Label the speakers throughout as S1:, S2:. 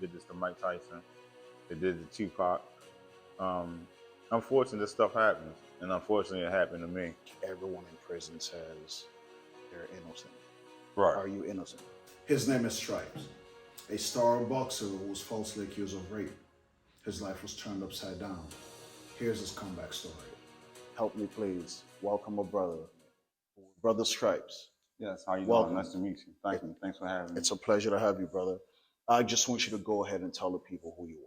S1: did this to Mike Tyson. They did it to Tupac. Unfortunately, this stuff happens, and unfortunately, it happened to me.
S2: Everyone in prison says they're innocent.
S1: Right.
S2: Are you innocent? His name is Stripes, a star boxer who was falsely accused of rape. His life was turned upside down. Here's his comeback story. Help me, please. Welcome a brother. Brother Stripes.
S1: Yes, how you
S2: Welcome.
S1: doing? Nice to meet you. Thank you. Thanks for having me.
S2: It's a pleasure to have you, brother. I just want you to go ahead and tell the people who you are.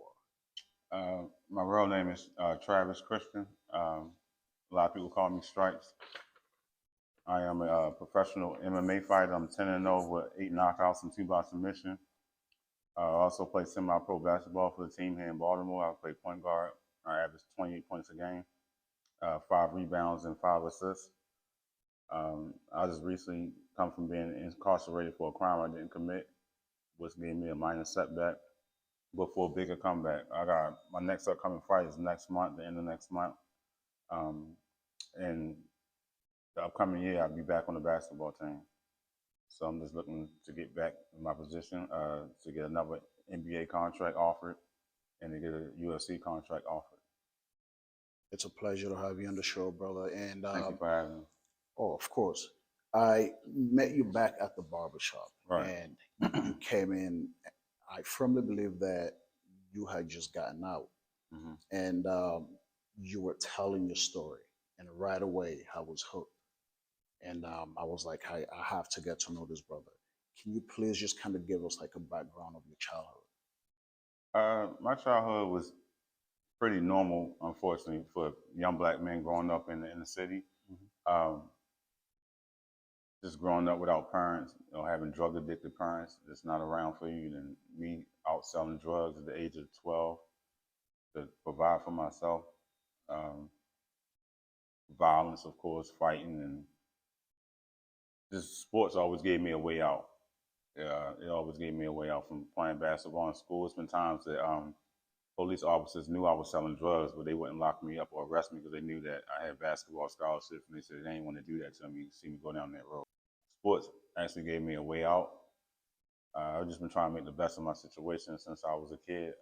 S1: My real name is Travis Christian. A lot of people call me Stripes. I am a professional MMA fighter. I'm 10-0 with 8 knockouts and 2 by submission. I also play semi-pro basketball for the team here in Baltimore. I play point guard. I average 28 points a game, 5 rebounds and 5 assists. I just recently come from being incarcerated for a crime I didn't commit, which gave me a minor setback, but for a bigger comeback. I got my next upcoming fight is next month, the end of next month. And the upcoming year, I'll be back on the basketball team. So I'm just looking to get back in my position, to get another NBA contract offered and to get a UFC contract offered.
S2: It's a pleasure to have you on the show, brother. And
S1: Thank you for having me.
S2: Oh, of course. I met you back at the barbershop,
S1: Right.
S2: And you came in. I firmly believe that you had just gotten out, and you were telling your story, and right away I was hooked. And I was like, I have to get to know this brother. Can you please just kind of give us like a background of your childhood?
S1: My childhood was pretty normal, unfortunately, for young black men growing up in the inner city. Just growing up without parents, having drug addicted parents that's not around for you, and me out selling drugs at the age of 12 to provide for myself. Violence, of course, fighting, and just sports always gave me a way out. It always gave me a way out from playing basketball in school. It's been times that police officers knew I was selling drugs, but they wouldn't lock me up or arrest me because they knew that I had basketball scholarships, and they said they didn't want to do that to me, see me go down that road. Sports actually gave me a way out. I've just been trying to make the best of my situation since I was a kid.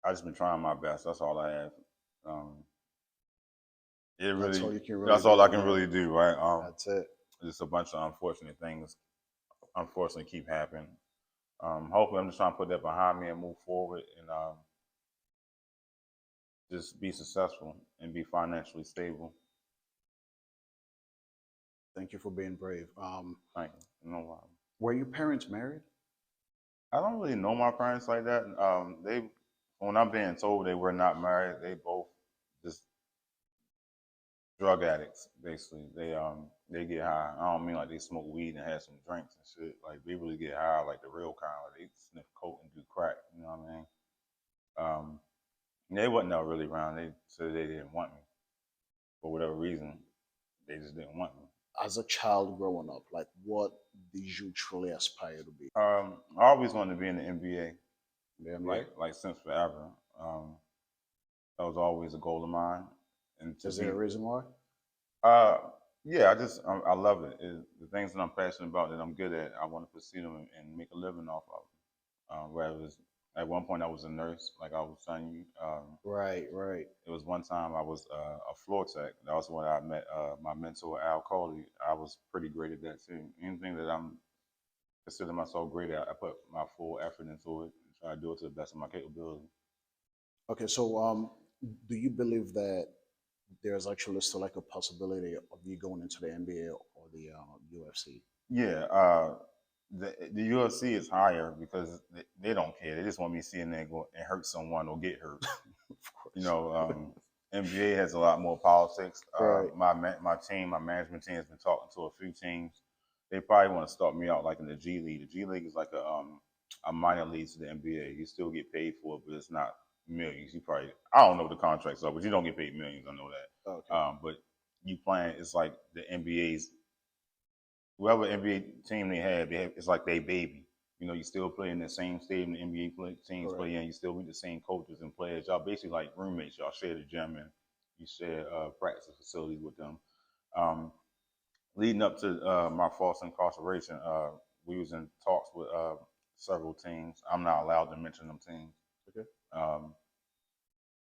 S1: I've just been trying my best. That's all I have. That's all I can really do, right?
S2: That's it.
S1: Just a bunch of unfortunate things, unfortunately, keep happening. Hopefully, I'm just trying to put that behind me and move forward and just be successful and be financially stable.
S2: Thank you for being brave.
S1: Thank you. No problem.
S2: Were your parents married?
S1: I don't really know my parents like that. When I'm being told they were not married, they both just drug addicts, basically. They get high. I don't mean like they smoke weed and have some drinks and shit. Like they really get high, like the real kind. Like they sniff coke and do crack. You know what I mean? They wasn't ever really around. They said they didn't want me for whatever reason. They just didn't want me.
S2: As a child growing up, like what did you truly aspire to be?
S1: I always wanted to be in the NBA.
S2: The NBA?
S1: Like since forever. That was always a goal of mine. And
S2: is there a reason why?
S1: Yeah, I love it. The things that I'm passionate about, that I'm good at, I want to pursue them and make a living off of them. Whereas at one point I was a nurse, like I was telling you.
S2: Right.
S1: It was one time I was a floor tech. That was when I met my mentor, 𝐁𝐢𝐛𝐥𝐢𝐜. I was pretty great at that too. Anything that I'm consider myself great at, I put my full effort into it and try to do it to the best of my capability.
S2: Okay, so do you believe that there's actually still like a possibility of you going into the NBA or the UFC?
S1: Yeah, the UFC is higher because they don't care. They just want me to see in there go and hurt someone or get hurt. Of course. NBA has a lot more politics.
S2: Right.
S1: My management team has been talking to a few teams. They probably want to start me out like in the G League. The G League is like a minor league to the NBA. You still get paid for it, but it's not millions. I don't know what the contracts are, but you don't get paid millions. I know that.
S2: Okay.
S1: But you playing, it's like the NBA's, whoever NBA team they have, it's like they baby. You still play in the same stadium the NBA teams play in. You still meet the same coaches and players. Y'all basically like roommates. Y'all share the gym and you share practice facilities with them. Leading up to my false incarceration, we was in talks with several teams. I'm not allowed to mention them teams.
S2: Okay.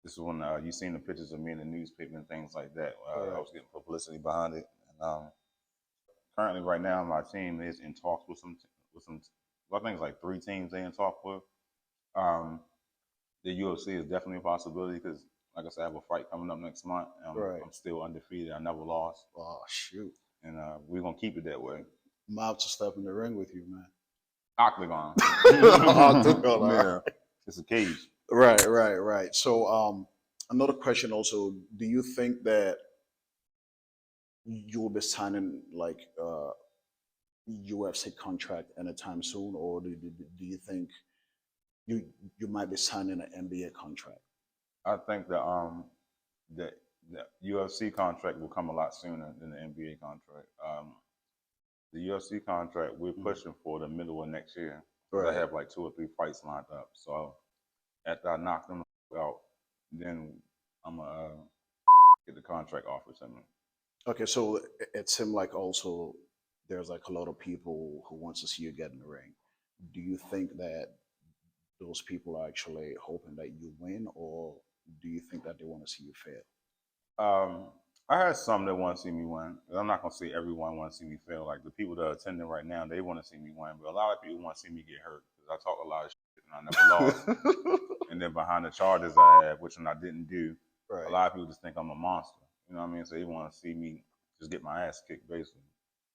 S1: This is when you seen the pictures of me in the newspaper and things like that.
S2: Right.
S1: I was getting publicity behind it. And currently, right now, my team is in talks with some. Well, I think it's like 3 teams they in talk with. The UFC is definitely a possibility because, like I said, I have a fight coming up next month.
S2: Right.
S1: I'm still undefeated. I never lost.
S2: Oh shoot!
S1: And we're gonna keep it that way.
S2: I'm out to step in the ring with you, man.
S1: Octagon.
S2: Octagon.
S1: Yeah. It's a cage.
S2: Right. So, another question also: do you think that you will be signing like UFC contract anytime soon, or do you think you might be signing an NBA contract?
S1: I think the UFC contract will come a lot sooner than the NBA contract. The UFC contract we're pushing for the middle of next year.
S2: Right.
S1: I have like 2 or 3 fights lined up. So after I knock them out, then I'm gonna get the contract offered to me.
S2: Okay, so it seemed like also there's like a lot of people who wants to see you get in the ring. Do you think that those people are actually hoping that you win, or do you think that they want to see you fail?
S1: I had some that want to see me win. I'm not gonna say everyone wants to see me fail. Like the people that are attending right now, they want to see me win, but a lot of people want to see me get hurt because I talk a lot of shit and I never lost. And then behind the charges I have, which one I didn't do,
S2: Right.
S1: a lot of people just think I'm a monster. You know what I mean? So they want to see me just get my ass kicked, basically,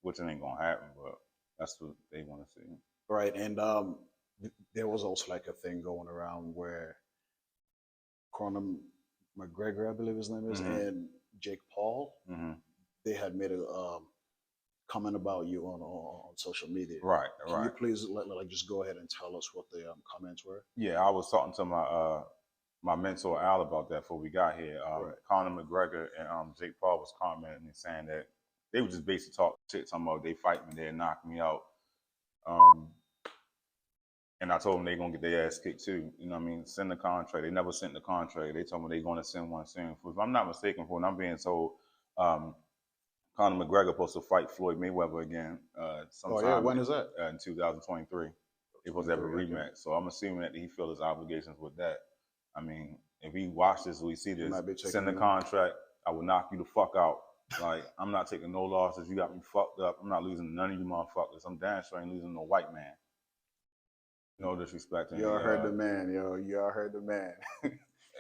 S1: which it ain't gonna happen, but that's what they want to see.
S2: Right, and there was also like a thing going around where Conor McGregor, I believe his name is, and Jake Paul, they had made a comment about you on social media.
S1: Right.
S2: Can you please like just go ahead and tell us what the comments were?
S1: Yeah, I was talking to my mentor Al about that before we got here. Conor McGregor and Jake Paul was commenting and saying that they would just basically talk shit, talking about they fight me, they knock me out. And I told them they're gonna get their ass kicked too. You know what I mean? Send the contract. They never sent the contract. They told me they're gonna send one soon. If I'm not mistaken, for what I'm being told, Conor McGregor supposed to fight Floyd Mayweather again sometime.
S2: When is that?
S1: In 2023. They're supposed to have a rematch. Okay. So I'm assuming that he filled his obligations with that. I mean, if he watch this, we see this, send the contract, I will knock you the fuck out. Like, I'm not taking no losses. You got me fucked up. I'm not losing to none of you motherfuckers. I'm damn sure I ain't losing no white man. No disrespect.
S2: Y'all heard the man, yo. Y'all heard the man.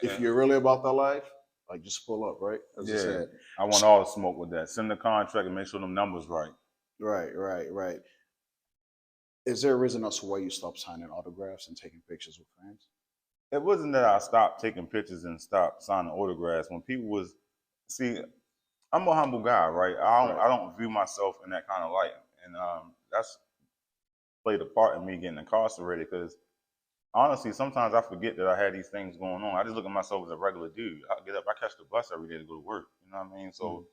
S2: If you're really about that life, like just pull up, right? As I said.
S1: I want all the smoke with that. Send the contract and make sure them numbers right.
S2: Right. Is there a reason as to why you stopped signing autographs and taking pictures with fans?
S1: It wasn't that I stopped taking pictures and stopped signing autographs. When people was, see, I'm a humble guy, right? I don't view myself in that kind of light. And that's played a part in me getting incarcerated because honestly, sometimes I forget that I had these things going on. I just look at myself as a regular dude. I get up, I catch the bus every day to go to work. You know what I mean? So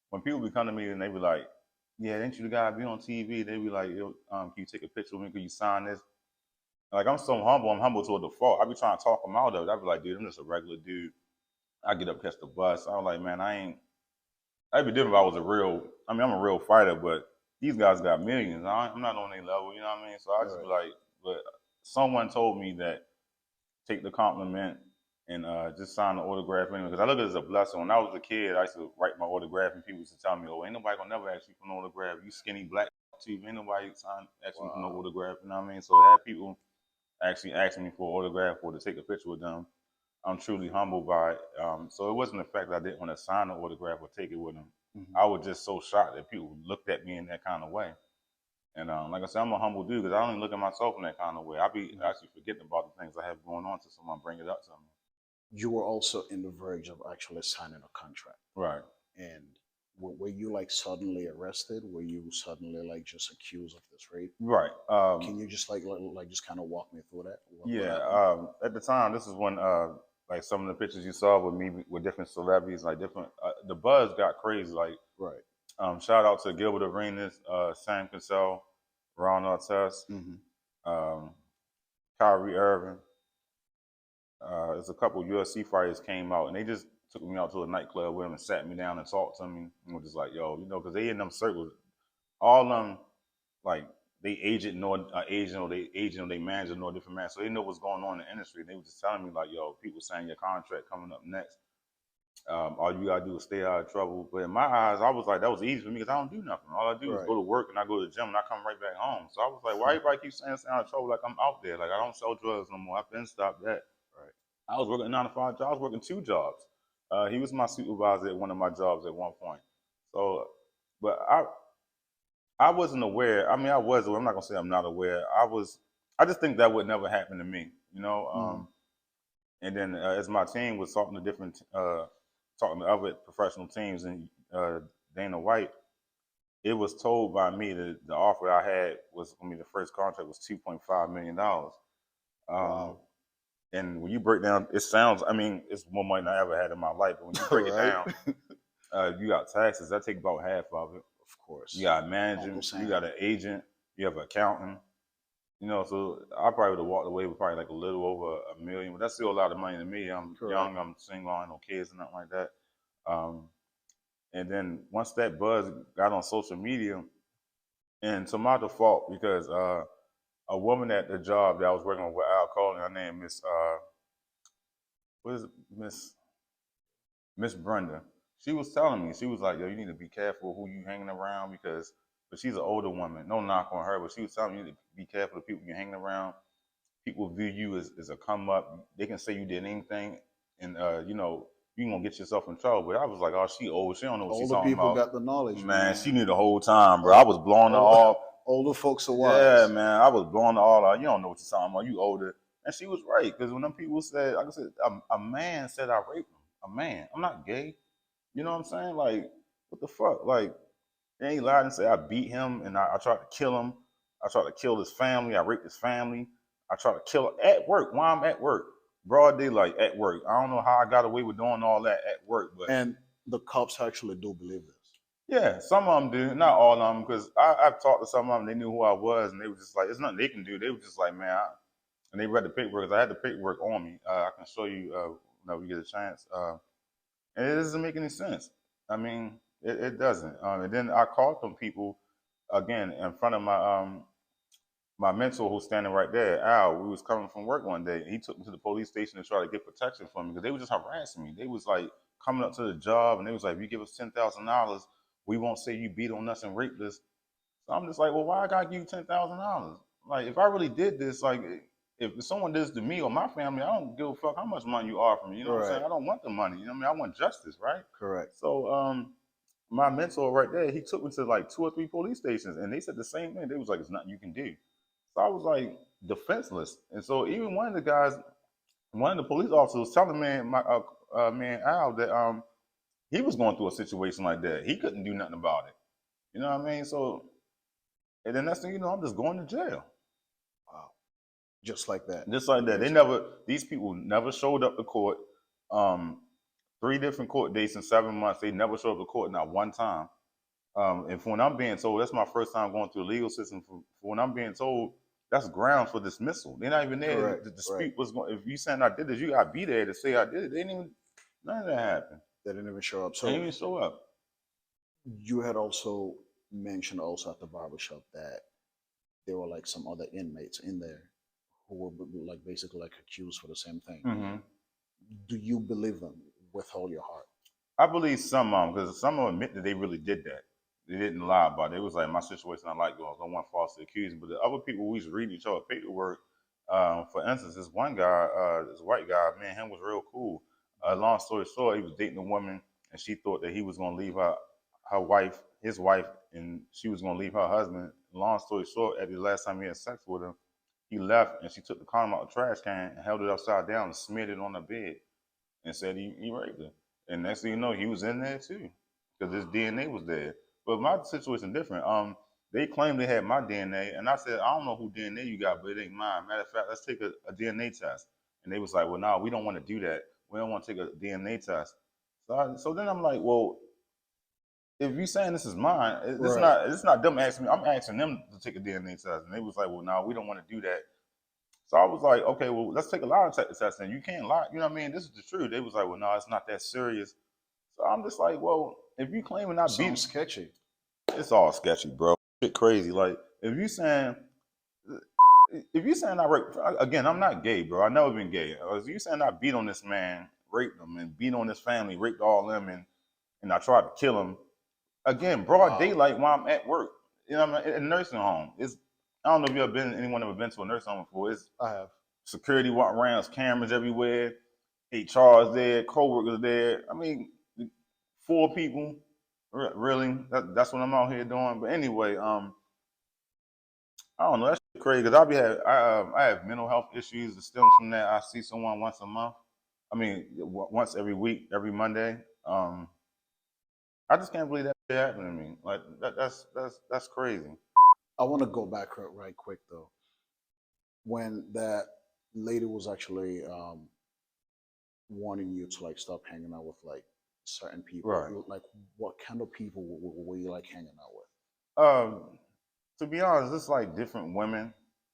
S1: when people be coming to me and they be like, yeah, ain't you the guy be on TV? They be like, yo, can you take a picture with me? Can you sign this? Like, I'm so humble. I'm humble to a default. I be trying to talk them out of it. I be like, dude, I'm just a regular dude. I get up, catch the bus. I was like, man, I'd be different if I was I'm a real fighter, but these guys got millions. I'm not on their level, you know what I mean? So I just be like, but someone told me that take the compliment and just sign the autograph anyway. Because I look at it as a blessing. When I was a kid, I used to write my autograph and people used to tell me, oh, ain't nobody gonna never ask you for no autograph. You skinny black too. Ain't nobody ask you for no autograph, you know what I mean? So to have people actually asking me for an autograph or to take a picture with them, I'm truly humbled by it. So it wasn't the fact that I didn't want to sign an autograph or take it with them. I was just so shocked that people looked at me in that kind of way. And like I said, I'm a humble dude because I don't even look at myself in that kind of way. I be actually forgetting about the things I have going on till someone bring it up to me.
S2: You were also in the verge of actually signing a contract.
S1: Right.
S2: And were you like suddenly arrested? Were you suddenly like just accused of this rape?
S1: Right.
S2: Can you just like just kind of walk me through that?
S1: At the time, this is when like some of the pictures you saw with me with different celebrities, like different, the buzz got crazy. Like, shout out to Gilbert Arenas, Sam Cassell, Ron Artest, Kyrie Irving. There's a couple UFC fighters came out and they just took me out to a nightclub with them and sat me down and talked to me and were just like, yo, you know, because they in them circles, all them like they agent know agent or they agent or they manager know a different man, so they know what's going on in the industry. They were just telling me like, yo, people saying your contract coming up next. All you gotta do is stay out of trouble. But in my eyes, I was like, that was easy for me because I don't do nothing. All I do is go to work and I go to the gym and I come right back home. So I was like, why everybody keep saying stay out of trouble? Like I'm out there. Like I don't sell drugs no more. I've been stopped that.
S2: Right.
S1: I was working 9 to 5 jobs. I was working 2 jobs. He was my supervisor at one of my jobs at one point. So, but I wasn't aware. I mean, I was aware. I'm not gonna say I'm not aware. I just think that would never happen to me, you know. And then as my team was talking to talking to other professional teams and Dana White, it was told by me that the offer I had was, I mean, the first contract was $2.5 million.
S2: Wow.
S1: And when you break down, it sounds, I mean, it's more money than I ever had in my life. But when you break it down, you got taxes. That take about half of it.
S2: Of course.
S1: You got a manager, you got an agent, you have an accountant. You know, so I probably would have walked away with probably like a little over $1 million, but that's still a lot of money to me. I'm young, I'm single, I ain't no kids and nothing like that. And then once that buzz got on social media, and to my default, because a woman at the job that I was working with, Al calling her name Miss Brenda. She was telling me, she was like, yo, you need to be careful who you hanging around but she's an older woman. No knock on her, but she was telling me you need to be careful of people you're hanging around. People view you as a come up. They can say you did anything, and you know, you gonna get yourself in trouble. But I was like, oh, she old. She don't know what she's talking about.
S2: Older people got the knowledge, man.
S1: She knew the whole time, bro. I was blowing her off.
S2: Older folks are wise.
S1: Yeah, man. I was blowing her all out. You don't know what you're talking about. You older. And she was right, because when them people said, like I said, a man said I raped him. A man. I'm not gay. You know what I'm saying? Like, what the fuck? Like, they ain't lied and say I beat him and I tried to kill him. I tried to kill his family. I raped his family. I tried to kill him at work while I'm at work. Broad daylight at work. I don't know how I got away with doing all that at work. But
S2: and the cops actually do believe this.
S1: Yeah, some of them do. Not all of them, because I've talked to some of them. They knew who I was, and they were just like, there's nothing they can do. They were just like, man, and they read the paperwork, because I had the paperwork on me. I can show you whenever we get a chance. And it doesn't make any sense. I mean, it doesn't. And then I called some people, again, in front of my mentor who's standing right there, Al. We was coming from work one day. He took me to the police station to try to get protection from me, because they were just harassing me. They was like coming up to the job, and they was like, if you give us $10,000, we won't say you beat on us and raped us. So I'm just like, well, why I gotta give you $10,000? Like, if I really did this, like, if someone did this to me or my family, I don't give a fuck how much money you offer me. You know what I'm saying? I don't want the money. You know what I mean? I want justice, right?
S2: Correct.
S1: So my mentor right there, he took me to like 2 or 3 police stations, and they said the same thing. They was like, there's nothing you can do. So I was like defenseless. And so even one of the police officers was telling man Al that he was going through a situation like that. He couldn't do nothing about it. You know what I mean? So, and then next thing you know, I'm just going to jail.
S2: Wow. Just like that.
S1: Just like that. These people never showed up to court. 3 different court dates in 7 months. They never showed up to court, not one time. And for when I'm being told, that's my first time going through the legal system. For when I'm being told, that's grounds for dismissal. They're not even there to dispute what's going. If you saying I did this, you gotta be there to say I did it. They didn't even. None of that happened.
S2: They didn't even show up. So
S1: they didn't even show up.
S2: You had also mentioned also at the barbershop that there were like some other inmates in there who were like basically like accused for the same thing.
S1: Mm-hmm.
S2: Do you believe them with all your heart?
S1: I believe some of them, because some of them admit that they really did that. They didn't lie about it. It was like, my situation, I like girls. I don't want falsely accused. But the other people, we was reading each other paperwork. For instance, this one guy, this white guy, man, him was real cool. Long story short, he was dating a woman, and she thought that he was going to leave his wife, and she was going to leave her husband. Long story short, at the last time he had sex with her, he left, and she took the condom out of the trash can and held it upside down and smeared it on her bed and said he raped her. And next thing you know, he was in there too, because his DNA was there. But my situation different. They claimed they had my DNA, and I said, I don't know who DNA you got, but it ain't mine. Matter of fact, let's take a DNA test. And they was like, well, no, we don't want to do that. We don't want to take a DNA test. So then I'm like, well, if you saying this is mine, it's not them asking me. I'm asking them to take a DNA test. And they was like, well, no, we don't want to do that. So I was like, okay, well, let's take a lie detector test. And you can't lie. You know what I mean? This is the truth. They was like, well, no, it's not that serious. So I'm just like, well, if you claiming I beat,
S2: sketchy.
S1: It's all sketchy, bro. Shit crazy. Like, if you saying I rape, again, I'm not gay, bro. I've never been gay. If you saying I beat on this man, raped him, and beat on his family, raped all them, and I tried to kill him, again, broad daylight while I'm at work. You know, what I mean, in a nursing home. I don't know if you anyone ever been to a nursing home before.
S2: I have.
S1: Security walking around, there's cameras everywhere. HR is there, co-workers there. I mean, 4 people, really. That's what I'm out here doing. But anyway, I don't know. That's crazy because I have mental health issues that stem from that. I see someone once a month. I mean, once every week, every Monday. I just can't believe that shit happened to me. Like that's crazy.
S2: I want to go back right quick though. When that lady was actually wanting you to like stop hanging out with like certain people,
S1: Right.
S2: like what kind of people were you like hanging out with?
S1: To be honest, it's like different women,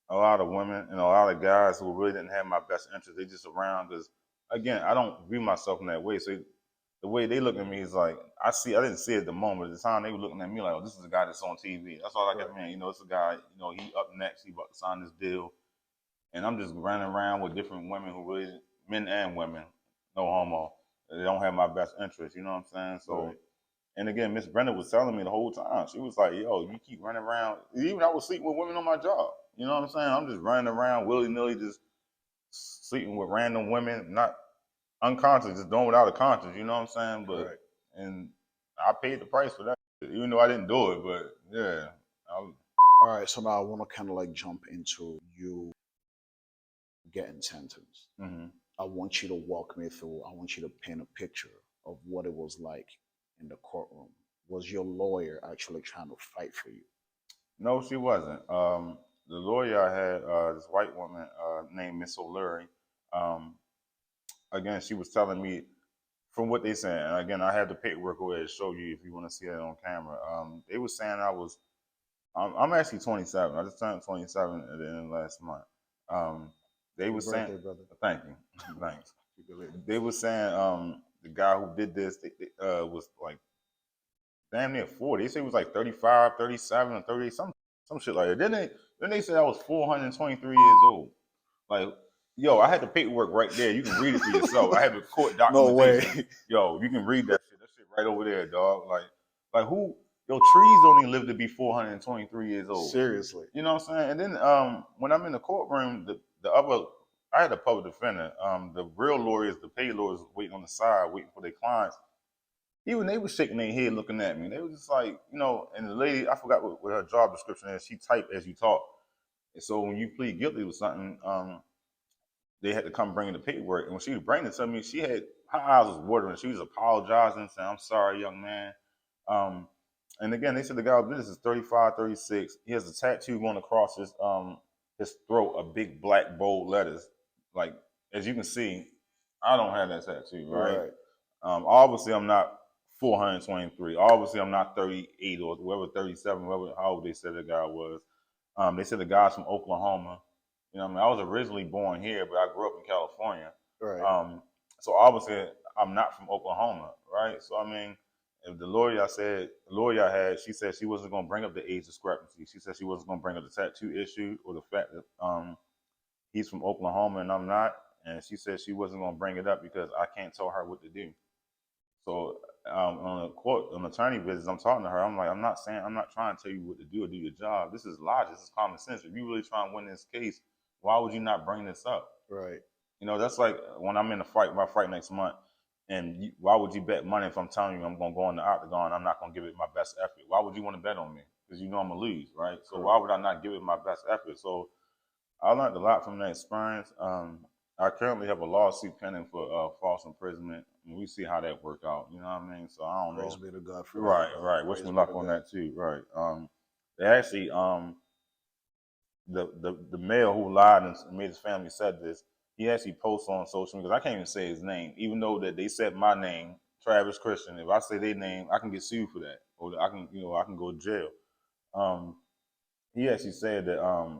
S1: a lot of women, and a lot of guys who really didn't have my best interest. They just around because, again, I don't view myself in that way. So the way they look at me is like I didn't see it at the moment. At the time they were looking at me like, oh, this is a guy that's on TV. That's all I kept hearing. You know, it's a guy. You know, he up next. He about to sign this deal, and I'm just running around with different women who really, men and women, no homo. They don't have my best interest. You know what I'm saying? So.
S2: Right.
S1: And again, Miss Brenda was telling me the whole time. She was like, yo, you keep running around. Even I was sleeping with women on my job. You know what I'm saying? I'm just running around willy-nilly, just sleeping with random women, not unconscious, just doing without a conscience. You know what I'm saying? But
S2: Right.
S1: and I paid the price for that, even though I didn't do it. But yeah.
S2: All right. So now I want to kind of like jump into you getting sentenced.
S1: Mm-hmm.
S2: I want you to walk me through. I want you to paint a picture of what it was like in the courtroom. Was your lawyer actually trying to fight for you?
S1: No, she wasn't. The lawyer I had, this white woman named Miss O'Leary, again, she was telling me, from what they saying, and again, I have the paperwork over there to show you if you want to see it on camera. They were saying I'm actually 27. I just turned 27 at the end of last month. They were saying,
S2: brother.
S1: thank you, thanks. They were saying the guy who did this was like damn near 40. They said he was like 35, 37, or 30, some shit like that. Then they said I was 423 years old. Like, yo, I had the paperwork right there. You can read it for yourself. I have the court documentation.
S2: No way.
S1: Yo, you can read that shit. That shit right over there, dog. Like who? Yo, trees don't even live to be 423 years old.
S2: Seriously.
S1: You know what I'm saying? And then when I'm in the courtroom, I had a public defender. The real lawyers, the paid lawyers, waiting on the side, waiting for their clients. Even they were shaking their head looking at me. They were just like, you know, and the lady, I forgot what her job description is. She typed as you talk. And so when you plead guilty to something, they had to come bring in the paperwork. And when she was bringing it to me, her eyes was watering. She was apologizing, saying, I'm sorry, young man. And again, they said the guy this is 35, 36. He has a tattoo going across his throat, a big black bold letters. Like, as you can see, I don't have that tattoo, right? Obviously, I'm not 423. Obviously, I'm not 38 or whatever, 37, whatever, how they said the guy was. They said the guy's from Oklahoma. You know what I mean? I was originally born here, but I grew up in California.
S2: Right.
S1: So obviously, I'm not from Oklahoma, right? So, I mean, if the lawyer I had, she said she wasn't going to bring up the age discrepancy. She said she wasn't going to bring up the tattoo issue or the fact that he's from Oklahoma and I'm not. And she said she wasn't going to bring it up because I can't tell her what to do. So on attorney visits, I'm talking to her. I'm like, I'm not trying to tell you what to do or do your job. This is logic. This is common sense. If you really try and win this case, why would you not bring this up?
S2: Right.
S1: You know, that's like when I'm in my fight next month, and why would you bet money if I'm telling you I'm going to go in the octagon, I'm not going to give it my best effort? Why would you want to bet on me? Because you know I'm going to lose, right? So why would I not give it my best effort? So I learned a lot from that experience. I currently have a lawsuit pending for false imprisonment, and we see how that worked out. You know what I mean? So I don't know.
S2: Praise be to God for
S1: Right,
S2: that.
S1: right. Wish me luck on that too. Right. They actually, the male who lied and made his family said this. He actually posts on social media because I can't even say his name, even though that they said my name, Travis Christian. If I say their name, I can get sued for that, or I can go to jail. He actually said that it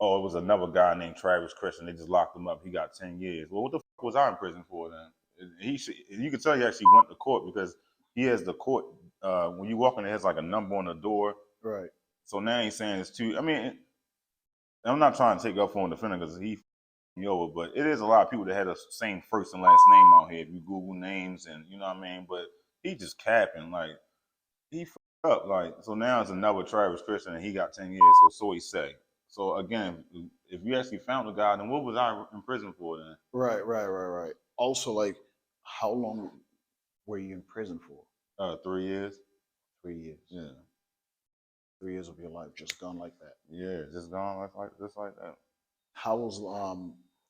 S1: was another guy named Travis Christian. They just locked him up. He got 10 years. Well, what the fuck was I in prison for then? You can tell he actually went to court because he has the court. When you walk in, it has like a number on the door.
S2: Right.
S1: So now he's saying it's two. I mean, I'm not trying to take up for him defender because he me over, but it is a lot of people that had the same first and last name out here. If you Google names and you know what I mean, but he just capping like he fucked up like. So now it's another Travis Christian and he got 10 years. So he say. So again, if you actually found the guy, then what was I in prison for then?
S2: Right. Also, like, how long were you in prison for?
S1: 3 years.
S2: 3 years.
S1: Yeah.
S2: 3 years of your life just gone like that.
S1: Yeah, just gone just like that.
S2: How was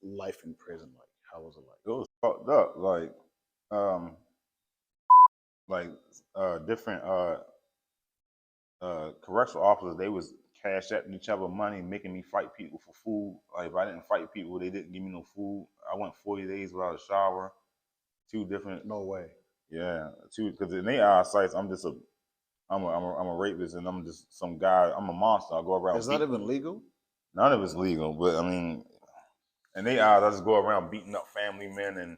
S2: life in prison like? How was it like?
S1: It was fucked up. Like different correctional officers, they was cash at each other money, making me fight people for food. Like if I didn't fight people, they didn't give me no food. I went 40 days without a shower. 2 different.
S2: No way.
S1: Yeah, 2 because in their eyesight, I'm a rapist and I'm just some guy. I'm a monster. I go around.
S2: Is that even legal?
S1: None of it's legal, but I mean, in their eyes, I just go around beating up family men and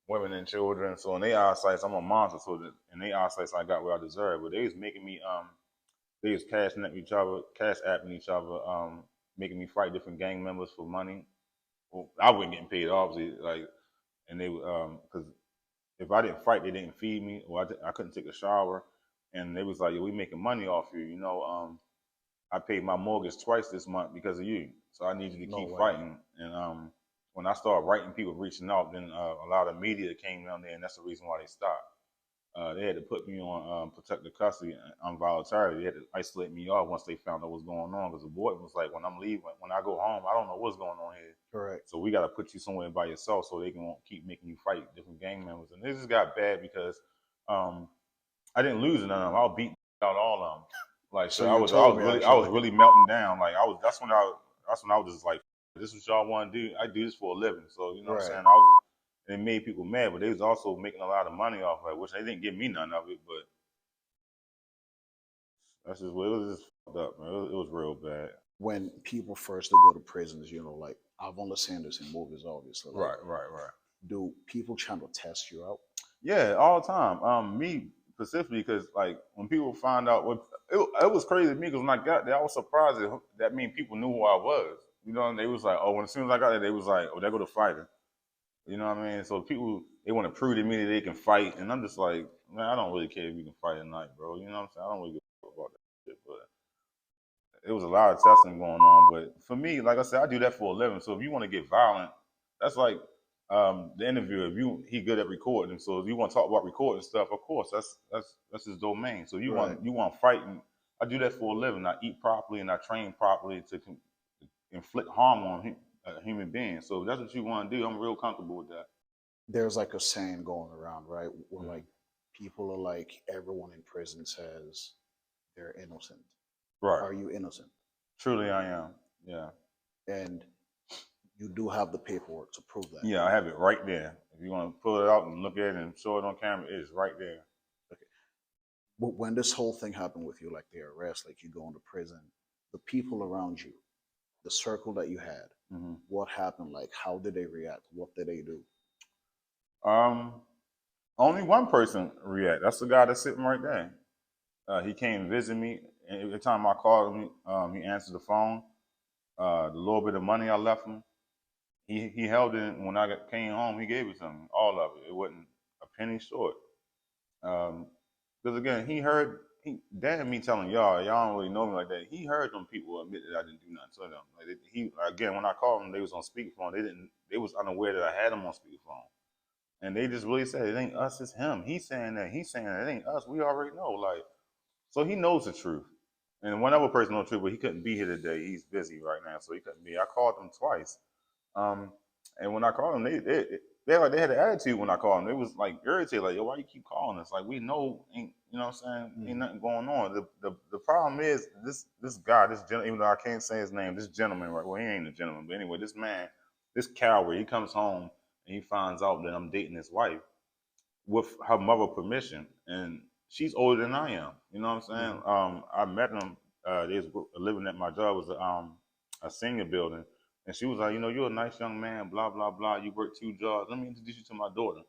S1: women and children. So in their eyesight, I'm a monster. So that in their eyesight, I got what I deserve. But they was making me they was cashing at each other, cash apping each other, making me fight different gang members for money. Well, I wasn't getting paid, obviously. Like, and they because if I didn't fight, they didn't feed me, or I couldn't take a shower. And they was like, "Yo, we making money off you. You know, I paid my mortgage twice this month because of you. So I need you to keep fighting." And when I started writing, people reaching out, then a lot of media came down there, and that's the reason why they stopped. They had to put me on protective custody involuntarily. They had to isolate me off once they found out what was going on. Because the boy was like, when I'm leaving, when I go home, I don't know what's going on here.
S2: Correct.
S1: So we got to put you somewhere by yourself so they can keep making you fight different gang members. And this just got bad because I didn't lose none of them. I was beating out all of them. Like so, I was really melting down. Like that's when I was just like, this is what y'all want to do. I do this for a living. So you know what I'm saying. It made people mad, but they was also making a lot of money off of it, which they didn't give me none of it. But that's just what it was. Just fucked up, man. It was real bad.
S2: When people first go to prisons, you know, like I've only seen this in movies, obviously. Like,
S1: Right.
S2: Do people trying to test you out?
S1: Yeah, all the time. Me specifically, because like when people find out it was crazy to me because when I got there, I was surprised that mean people knew who I was. You know, and they was like, oh, as soon as I got there, they was like, oh, there go the fighter. You know what I mean? So people, they want to prove to me that they can fight, and I'm just like, man, I don't really care if you can fight at night, bro. You know what I'm saying? I don't really give a fuck about that shit, but it was a lot of testing going on. But for me, like I said, I do that for a living. So if you want to get violent, that's like the interviewer. He good at recording. So if you want to talk about recording stuff, of course, that's his domain. So you want fighting. I do that for a living. I eat properly and I train properly to inflict harm on a human being. So if that's what you want to do, I'm real comfortable with that.
S2: There's like a saying going around, right? Where like people are like, everyone in prison says they're innocent.
S1: Right.
S2: Are you innocent?
S1: Truly, I am. Yeah.
S2: And you do have the paperwork to prove that.
S1: Yeah, I have it right there. If you want to pull it out and look at it and show it on camera, it is right there.
S2: Okay. But when this whole thing happened with you, like the arrest, like you go into prison, the people around you, the circle that you had, what happened? Like, how did they react? What did they do?
S1: Only one person react. That's the guy that's sitting right there. He came visit me, and every time I called him, he answered the phone. The little bit of money I left him, he held it. And when I came home, he gave it to me, all of it. It wasn't a penny short. Because again, damn me telling y'all don't really know me like that. He heard them people admit that I didn't do nothing to them. Like again, when I called them, they was on speakerphone. They was unaware that I had them on speakerphone. And they just really said, it ain't us, it's him. He's saying that, it ain't us. We already know. Like, so he knows the truth. And one other person knows the truth, but he couldn't be here today. He's busy right now, so he couldn't be. I called them twice. And when I called them, they had an attitude when I called them. They was like irritated, like, yo, why you keep calling us? Like, we know, you know what I'm saying? Ain't nothing going on. The problem is this guy, this gentleman, even though I can't say his name, this gentleman, right? Well, he ain't a gentleman, but anyway, this man, this coward, he comes home and he finds out that I'm dating his wife with her mother permission, and she's older than I am. You know what I'm saying? I met them. They was living at my job. It was a senior building. And she was like, you know, you're a nice young man, blah, blah, blah. You work 2 jobs. Let me introduce you to my daughter.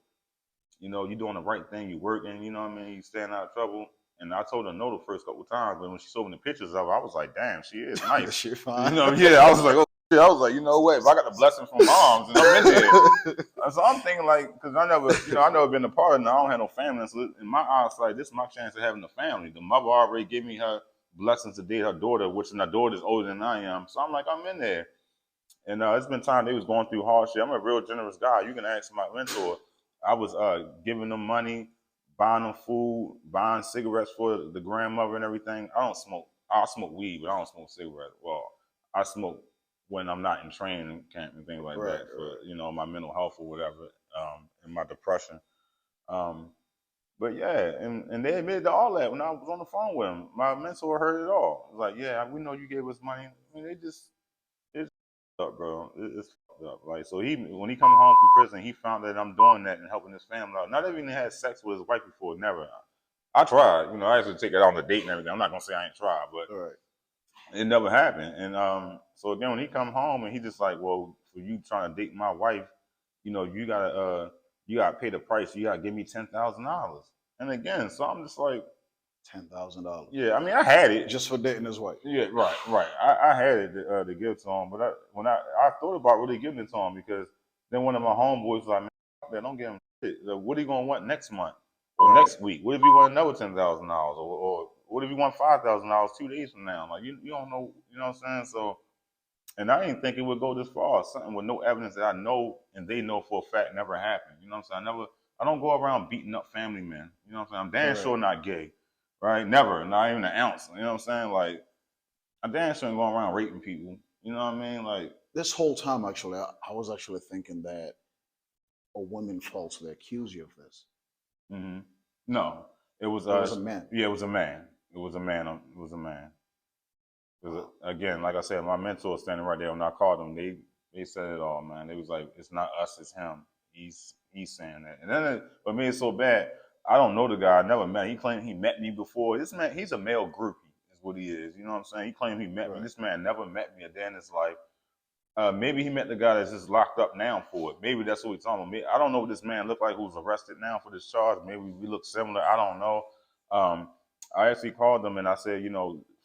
S1: You know, you're doing the right thing. You working, you know what I mean? You staying out of trouble. And I told her no the first couple of times, but when she showed me the pictures of her, I was like, damn, she is nice.
S2: She fine.
S1: You know, yeah. I was like, oh, shit. I was like, you know what? If I got the blessing from moms and I'm in there, so I'm thinking like, because I never been a part of it. I don't have no family. So in my eyes, like this is my chance of having a family. The mother already gave me her blessings to date her daughter, which her daughter is older than I am. So I'm like, I'm in there. And it's been time they was going through hardship. I'm a real generous guy. You can ask my mentor. I was giving them money, buying them food, buying cigarettes for the grandmother and everything. I don't smoke. I smoke weed, but I don't smoke cigarettes. Well, I smoke when I'm not in training camp and things like that for my mental health or whatever, and my depression. But yeah, and they admitted to all that when I was on the phone with them. My mentor heard it all. It was like, yeah, we know you gave us money. I mean, it's up, bro. It's fucked up. Like, so when he come home from prison, he found that I'm doing that and helping his family out. Not even had sex with his wife before, never. I tried, I actually take it on the date and everything. I'm not gonna say I ain't tried, but it never happened. And so again, when he come home and he just like, well, for you trying to date my wife, you gotta pay the price. You gotta give me $10,000. And again, so I'm just like,
S2: $10,000.
S1: yeah, I mean, I had it
S2: just for dating his wife.
S1: Yeah, right. I had it to give to him, but when I thought about really giving it to him because then one of my homeboys was like, man, don't give him shit. What are you gonna want next month or next week? What if you want another $10,000 or what if you want $5,000 2 days from now? Like you don't know, you know what I'm saying? So, and I didn't think it would go this far. Something with no evidence that I know and they know for a fact never happened. You know what I'm saying? I don't go around beating up family men. You know what I'm saying? I'm damn sure not gay. Right? Never, not even an ounce. You know what I'm saying? Like, I damn sure ain't going around raping people. You know what I mean? Like,
S2: this whole time, actually, I was actually thinking that a woman falsely accused you of this.
S1: mm-hmm. No, it was
S2: a man.
S1: Yeah, it was a man. It was a man. It was a man. Again, like I said, my mentor was standing right there when I called them. They said it all, man. They was like, it's not us, it's him. He's saying that. And then what made it so bad, I don't know the guy. I never met him. He claimed he met me before. This man, he's a male groupie, is what he is. You know what I'm saying? He claimed he met me. This man never met me a day in his life. Maybe he met the guy that's just locked up now for it. Maybe that's what we're talking about. I don't know what this man looked like who's arrested now for this charge. Maybe we look similar. I don't know. I actually called him and I said,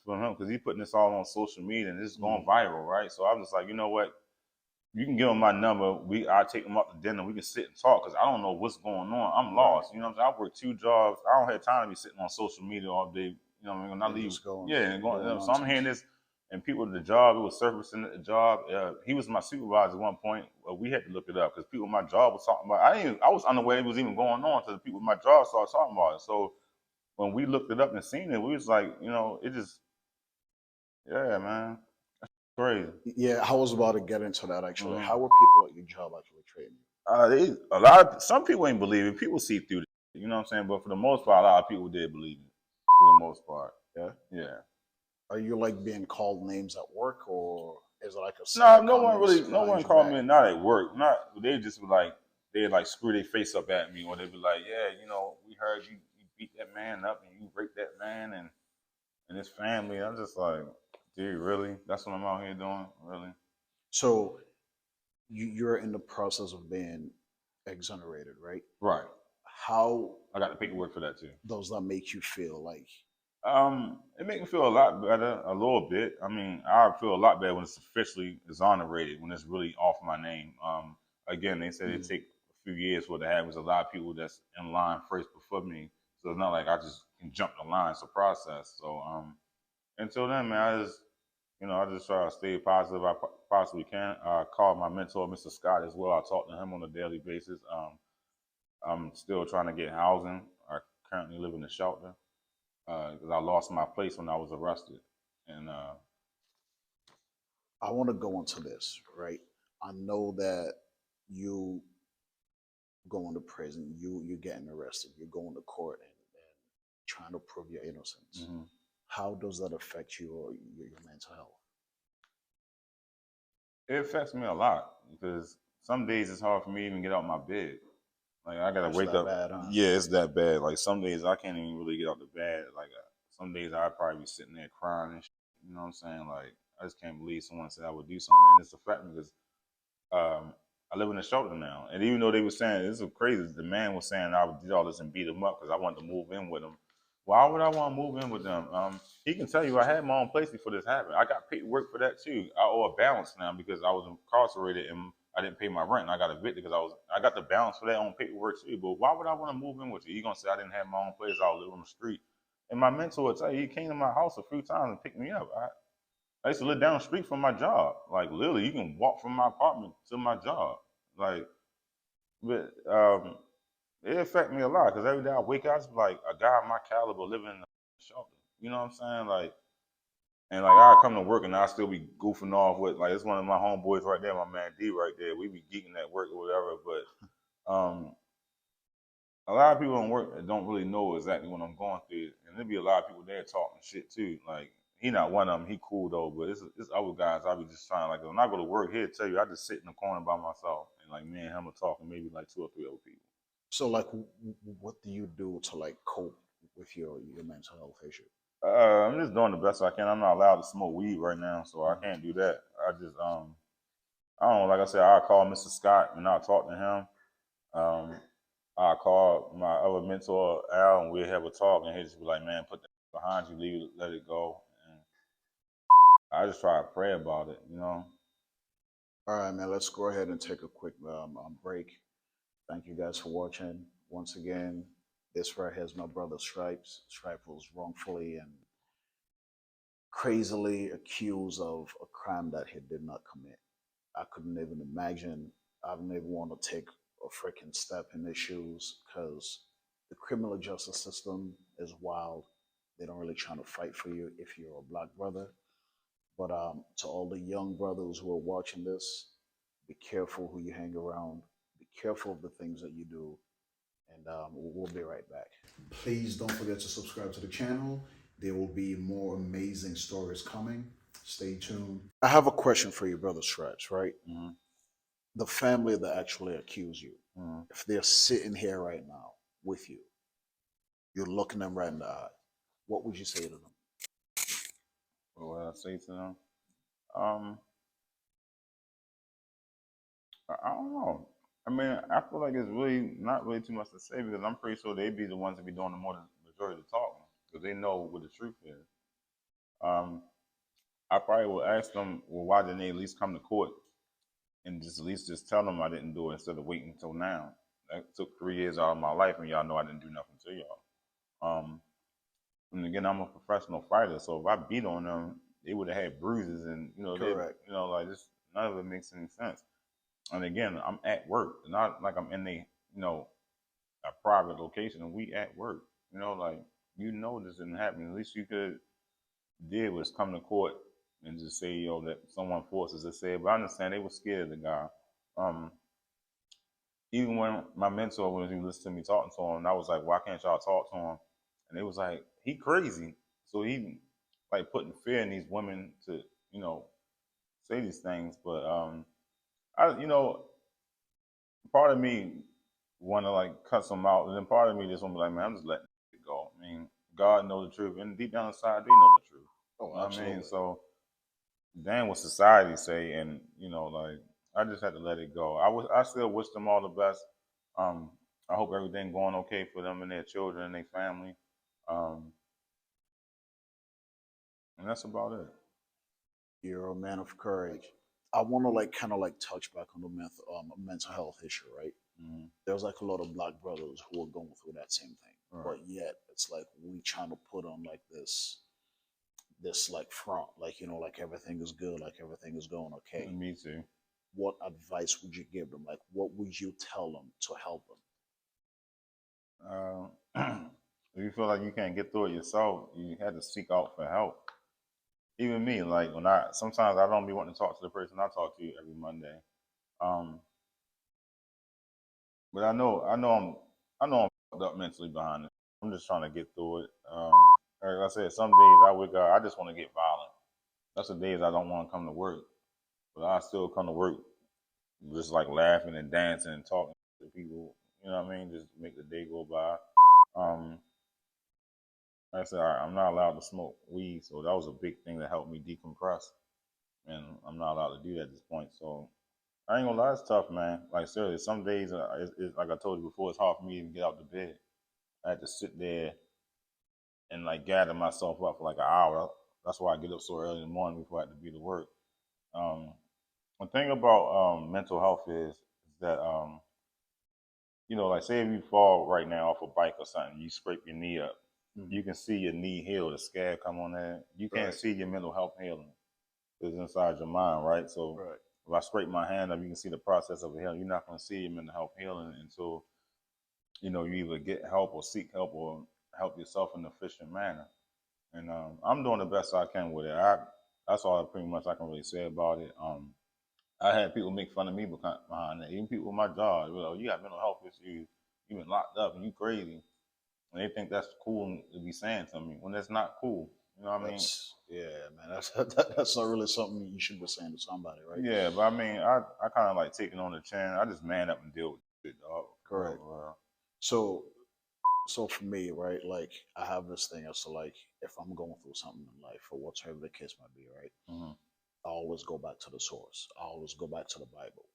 S1: for him, because he's putting this all on social media and this is going viral, right? So I was just like, you know what? You can give him my number. I'll take him up to dinner. We can sit and talk because I don't know what's going on. I'm lost. You know what I'm saying? I work 2 jobs. I don't have time to be sitting on social media all day. You know what I mean? When I leave. So I'm hearing this, and people at the job, it was surfacing at the job. He was my supervisor at one point. We had to look it up because people at my job was talking about it. I was unaware it was even going on until the people at my job started talking about it. So when we looked it up and seen it, we was like, it just, yeah, man. Crazy.
S2: Yeah, I was about to get into that actually. How were people at your job actually treating you?
S1: Some people ain't believe it. People see through it. You know what I'm saying? But for the most part, a lot of people did believe it. For the most part.
S2: Yeah.
S1: Yeah.
S2: Are you like being called names at work, or is it like a
S1: no one called me not at work. They just be like they'd like screw their face up at me, or they'd be like, yeah, we heard you beat that man up and you raped that man and his family. I'm just like, dude, really? That's what I'm out here doing? Really?
S2: So you're in the process of being exonerated, right?
S1: Right.
S2: How
S1: I got the paperwork for that too.
S2: Does that make you feel like?
S1: It makes me feel a lot better, a little bit. I mean, I feel a lot better when it's officially exonerated, when it's really off my name. Again, they said it take a few years for it to happen. There's a lot of people that's in line first before me, so it's not like I just can jump the line. It's a process. So until then, man, I just try to stay positive. I possibly can. I call my mentor, Mr. Scott, as well. I talk to him on a daily basis. I'm still trying to get housing. I currently live in a shelter because I lost my place when I was arrested. And
S2: I want to go into this, right? I know that you going to prison, you're getting arrested, you're going to court and trying to prove your innocence. How does that affect you or your mental health?
S1: It affects me a lot because some days it's hard for me to even get out of my bed. Like I gotta wake up.
S2: Bad, huh?
S1: Yeah, it's that bad. Like some days I can't even really get out the bed. Like some days I'd probably be sitting there crying and shit. You know what I'm saying? Like I just can't believe someone said I would do something. And it's affecting me because I live in a shelter now. And even though they were saying, this is crazy, the man was saying I did all this and beat him up because I wanted to move in with him Why would I want to move in with them? He can tell you I had my own place before this happened. I got paperwork for that too. I owe a balance now because I was incarcerated and I didn't pay my rent and I got evicted because I got the balance for that on paperwork too. But why would I want to move in with you? You gonna say I didn't have my own place? I was living on the street. And my mentor will tell you he came to my house a few times and picked me up. I used to live down the street from my job. Like literally, you can walk from my apartment to my job. Like, but it affected me a lot because every day I wake up, I just be like a guy of my caliber living in a shelter. You know what I'm saying? Like, and like I come to work and I still be goofing off with like it's one of my homeboys right there, my man D right there. We be geeking at work or whatever. But a lot of people in work that don't really know exactly what I'm going through, and there be a lot of people there talking shit too. Like he not one of them. He cool though, but it's other guys. I be just trying like when I go to work here, tell you I just sit in the corner by myself and like me and him are talking, maybe like 2 or 3 other people.
S2: So, like, what do you do to like cope with your mental health issue?
S1: I'm just doing the best I can. I'm not allowed to smoke weed right now, so I can't do that. I just I don't know. Like I said, I call Mr. Scott and I talk to him. I call my other mentor Al and we have a talk, and he just be like, "Man, put that behind you, leave it, let it go." And I just try to pray about it, you know.
S2: All right, man. Let's go ahead and take a quick break. Thank you guys for watching. Once again, this right here is my brother Stripes. Stripe was wrongfully and crazily accused of a crime that he did not commit. I couldn't even imagine. I don't even want to take a freaking step in his shoes because the criminal justice system is wild. They don't really try to fight for you if you're a black brother. But to all the young brothers who are watching this, be careful who you hang around. Be careful of the things that you do. And we'll be right back. Please don't forget to subscribe to the channel. There will be more amazing stories coming. Stay tuned. I have a question for you, Brother Stripes, right?
S1: Mm-hmm.
S2: The family that actually accuse you,
S1: Mm-hmm.
S2: if they're sitting here right now with you, you're looking them right in the eye, what would you say to them?
S1: What would I say to them? Um, I don't know. I mean, I feel like it's really not really too much to say because I'm pretty sure they'd be the ones that be doing the more than majority of the talking because they know what the truth is. Um, I probably would ask them, well, why didn't they at least come to court and just at least just tell them I didn't do it instead of waiting until now? That took 3 years out of my life, and y'all know I didn't do nothing to y'all. And again, I'm a professional fighter, so if I beat on them, they would have had bruises, and
S2: Correct.
S1: like this, none of it makes any sense. And again, I'm at work, not like I'm in a private location, and we at work. Like this didn't happen. At least you could did was come to court and just say, that someone forced us to say it. But I understand they were scared of the guy. Um, Even when my mentor, when he listened to me talking to him, I was like, why can't y'all talk to him? And it was like, he crazy. So he like putting fear in these women to, say these things. But part of me want to like cut some out, and then part of me just want to be like, man, I'm just letting it go. I mean, God knows the truth, and deep down inside, they know the truth.
S2: Oh,
S1: You know what I
S2: absolutely.
S1: mean? So damn what society say, and like I just had to let it go. I still wish them all the best. I hope everything going okay for them and their children and their family. Um, and that's about it.
S2: You're a man of courage. I want to like kind of like touch back on the mental health issue, right?
S1: Mm-hmm.
S2: There's like a lot of black brothers who are going through that same thing,
S1: Right.
S2: but yet it's like we trying to put on like this like front, like like everything is good, like everything is going okay.
S1: Me too.
S2: What advice would you give them? Like, what would you tell them to help them?
S1: If you feel like you can't get through it yourself, you had to seek out for help. Even me, like sometimes I don't be wanting to talk to the person I talk to every Monday. But I know I'm fucked up mentally behind it. I'm just trying to get through it. Like I said, some days I wake up, I just want to get violent. That's the days I don't want to come to work, but I still come to work, just like laughing and dancing and talking to people. You know what I mean? Just make the day go by. Like I said, I'm not allowed to smoke weed, so that was a big thing that helped me decompress. And I'm not allowed to do that at this point, so I ain't gonna lie, it's tough, man. Like seriously, some days, it's like I told you before, it's hard for me to even get out the bed. I had to sit there and like gather myself up for like an hour. That's why I get up so early in the morning before I have to be to work. One thing about mental health is that like say if you fall right now off a bike or something, you scrape your knee up, you can see your knee heal, the scab come on there. You can't see your mental health healing. It's inside your mind, right? So if I scrape my hand up, you can see the process of healing. You're not going to see your mental health healing until you either get help or seek help or help yourself in an efficient manner. And I'm doing the best I can with it. That's all pretty much I can really say about it. I had people make fun of me behind that. Even people in my job, you got mental health issues, you been locked up and you crazy. And they think that's cool to be saying to me when that's not cool. You know what I mean?
S2: Yeah, man, that's not really something you should be saying to somebody, right?
S1: Yeah, but I mean, I kind of like take it on the chin. I just man up and deal with it, dog.
S2: Correct. So for me, right, like I have this thing as to like if I'm going through something in life or whatever the case might be, right, I always go back to the source. I always go back to the Bible.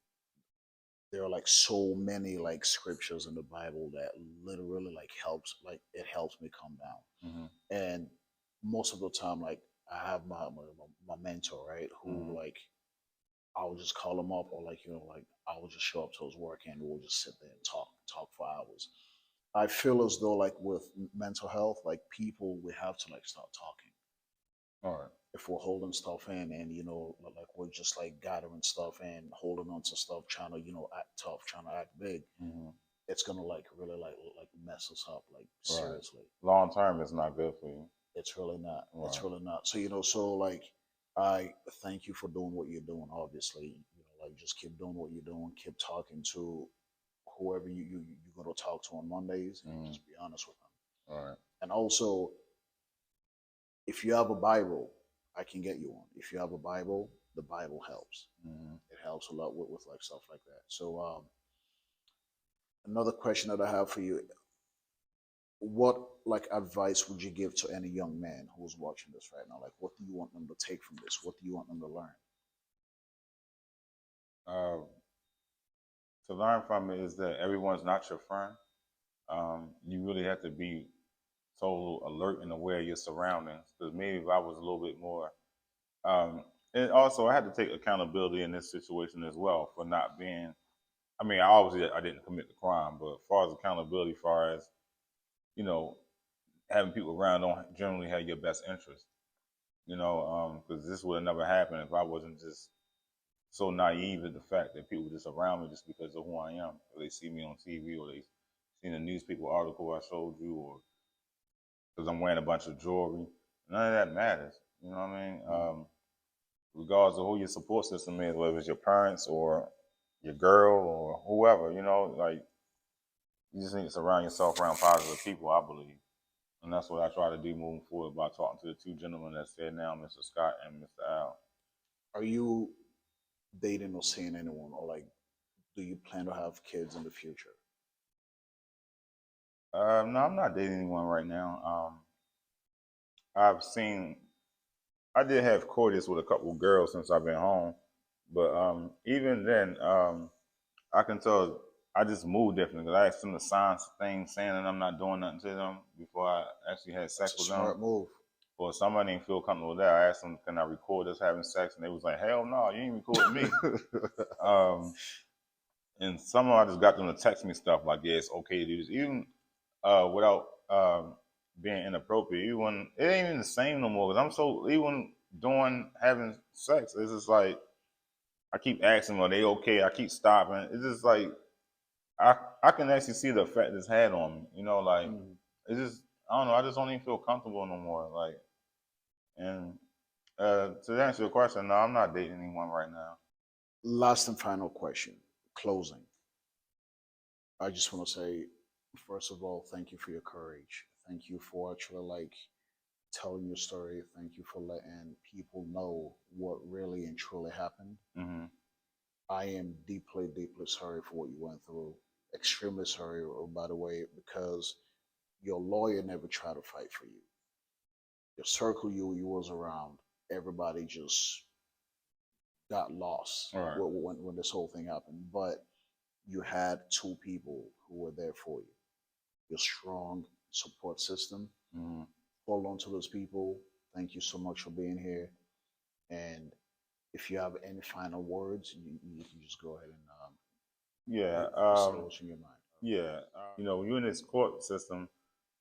S2: There are like so many like scriptures in the Bible that literally like it helps me calm down. And most of the time, like I have my mentor, right, who like I'll just call him up or like like I will just show up to his work and we'll just sit there and talk for hours. I feel as though like with mental health, like people we have to like start talking.
S1: All right.
S2: If we're holding stuff in and like we're just like gathering stuff and holding on to stuff, trying to act tough, trying to act big, it's gonna like really like mess us up like seriously.
S1: Long term, it's not good for you.
S2: It's really not. Right. It's really not. So so like I thank you for doing what you're doing. Obviously, like just keep doing what you're doing. Keep talking to whoever you're gonna talk to on Mondays, and just be honest with them.
S1: All right.
S2: And also, if you have a Bible, I can get you one. If you have a Bible, the Bible helps. It helps a lot with like stuff like that. So another question that I have for you: what like advice would you give to any young man who's watching this right now? Like, what do you want them to take from this? What do you want them to learn?
S1: To learn from it is that everyone's not your friend. You really have to be so alert and aware of your surroundings. Because maybe if I was a little bit more, and also I had to take accountability in this situation as well for not being. I mean, obviously I didn't commit the crime, but as far as accountability, as far as having people around don't generally have your best interest. Because this would have never happened if I wasn't just so naive at the fact that people just around me just because of who I am. Or they see me on TV or they see the newspaper article I showed you or because I'm wearing a bunch of jewelry. None of that matters. You know what I mean? Regardless of who your support system is, whether it's your parents or your girl or whoever, like you just need to surround yourself around positive people, I believe. And that's what I try to do moving forward by talking to the two gentlemen that's there now, Mr. Scott and Mr. Al.
S2: Are you dating or seeing anyone, or like, do you plan to have kids in the future?
S1: No, I'm not dating anyone right now. I did have courtship with a couple of girls since I've been home, but even then, I can tell I just moved differently because I asked them to sign things saying that I'm not doing nothing to them before I actually had sex with them.
S2: Smart move.
S1: Or somebody didn't feel comfortable with that. I asked them, can I record us having sex? And they was like, hell no, you ain't recording me. And somehow I just got them to text me stuff like, yeah, it's okay to do this. Even without being inappropriate. It ain't even the same no more. Because I'm so, even having sex, it's just like, I keep asking them, are they okay? I keep stopping. It's just like, I can actually see the effect it's had on me. Like, it's just, I don't know, I just don't even feel comfortable no more. Like, and to answer your question, no, I'm not dating anyone right now.
S2: Last and final question, closing. I just want to say, first of all, thank you for your courage. Thank you for actually like telling your story. Thank you for letting people know what really and truly happened. I am deeply, deeply sorry for what you went through. Extremely sorry, by the way, because your lawyer never tried to fight for you. Your circle you was around, everybody just got lost when this whole thing happened. But you had two people who were there for you. Your strong support system hold on to those people. Thank you so much for being here. And if you have any final words, you can just go ahead and
S1: Yeah.
S2: say what's in your mind.
S1: Yeah. You know, when you're in this court system,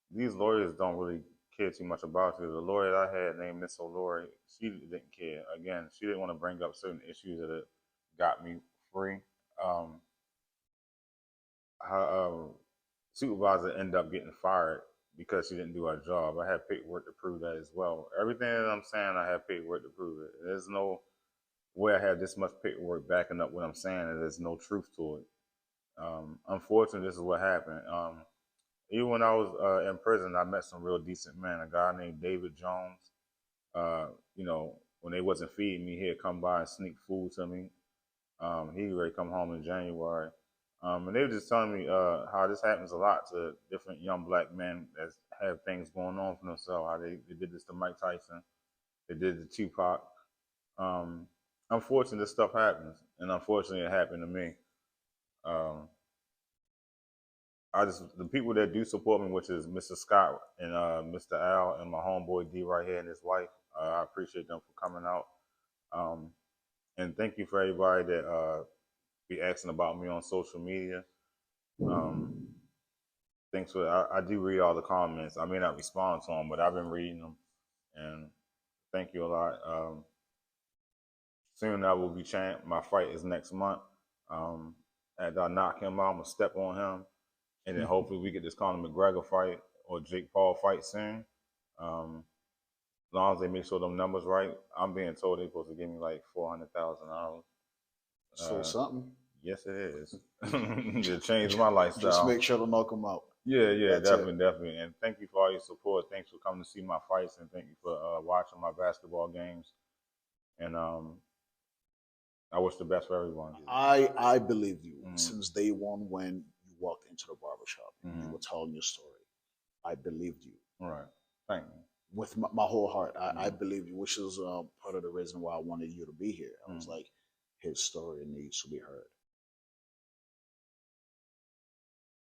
S1: these lawyers don't really care too much about you. The lawyer I had named Miss O'Lory, she didn't care. Again, she didn't want to bring up certain issues that had got me free. Her supervisor ended up getting fired because she didn't do her job. I had paperwork to prove that as well. Everything that I'm saying, I have paperwork to prove it. There's no way I have this much paperwork backing up what I'm saying, and there's no truth to it. Unfortunately, this is what happened. Even when I was in prison, I met some real decent men. A guy named David Jones. You know, when they wasn't feeding me, he'd come by and sneak food to me. He ready to come home in January. And they were just telling me how this happens a lot to different young black men that have things going on for themselves. How they did this to Mike Tyson. They did it to Tupac. Unfortunately, this stuff happens. And unfortunately, it happened to me. The people that do support me, which is Mr. Scott and Mr. Al and my homeboy D right here and his wife, I appreciate them for coming out. And thank you for everybody that be asking about me on social media. Thanks for I do read all the comments. I may not respond to them, but I've been reading them, and thank you a lot. Soon I will be champ. My fight is next month. After I knock him out, I'm gonna step on him. And then hopefully we get this Conor McGregor fight or Jake Paul fight soon. As long as they make sure them numbers right. I'm being told they're supposed to give me like $400,000.
S2: So something.
S1: Yes, it is. It changed my lifestyle.
S2: Just make sure to knock them out.
S1: Yeah,
S2: That's
S1: definitely. And thank you for all your support. Thanks for coming to see my fights, and thank you for watching my basketball games. And I wish the best for everyone.
S2: I believed you since day one when you walked into the barbershop and you were telling your story. I believed you.
S1: All right. Thank you.
S2: With my whole heart. I believed you, which is part of the reason why I wanted you to be here. I was like, his story needs to be heard.